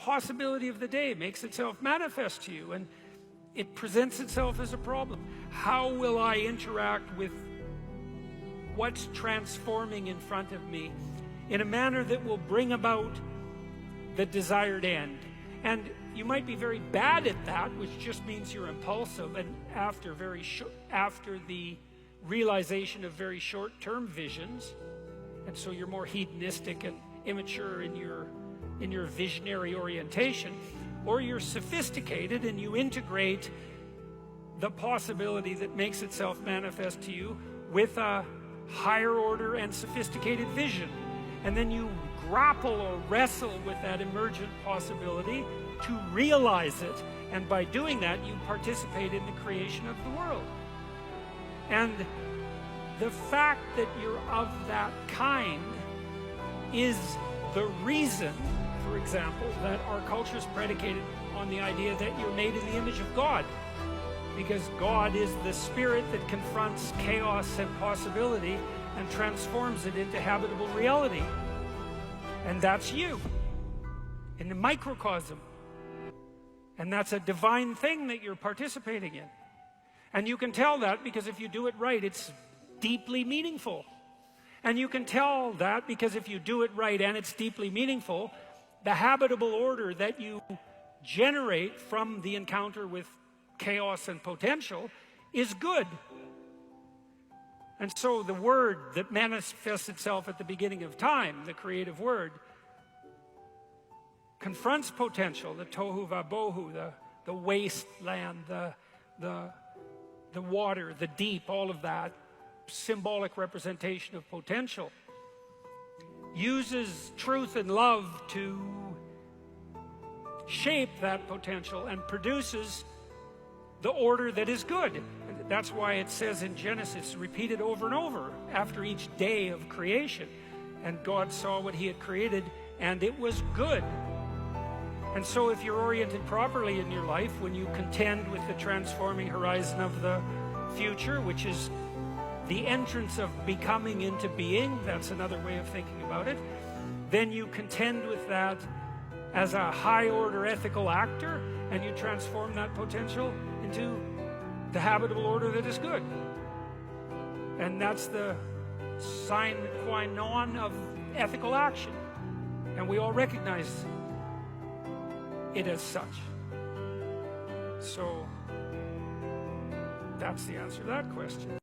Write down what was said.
possibility of the day makes itself manifest to you, and it presents itself as a problem. How will I interact with what's transforming in front of me in a manner that will bring about the desired end? And you might be very bad at that, which just means you're impulsive, and after the realization of very short-term visions, and so you're more hedonistic and immature in your visionary orientation. Or you're sophisticated and you integrate the possibility that makes itself manifest to you with a higher order and sophisticated vision. And then you grapple or wrestle with that emergent possibility to realize it. And by doing that, you participate in the creation of the world. And the fact that you're of that kind is the reason, for example, that our culture is predicated on the idea that you're made in the image of God. Because God is the spirit that confronts chaos and possibility and transforms it into habitable reality. And that's you, in the microcosm. And that's a divine thing that you're participating in. And you can tell that because if you do it right, it's deeply meaningful. And you can tell that because if you do it right and it's deeply meaningful, the habitable order that you generate from the encounter with chaos and potential is good. And so the word that manifests itself at the beginning of time, the creative word, confronts potential, the tohu vabohu, the wasteland, the water, the deep, all of that symbolic representation of potential, uses truth and love to shape that potential and produces the order that is good. And that's why it says in Genesis, repeated over and over after each day of creation, and God saw what he had created and it was good. And so if you're oriented properly in your life, when you contend with the transforming horizon of the future, which is the entrance of becoming into being, that's another way of thinking about it, then you contend with that as a high-order ethical actor, and you transform that potential into the habitable order that is good. And that's the sine qua non of ethical action. And we all recognize it as such. So that's the answer to that question.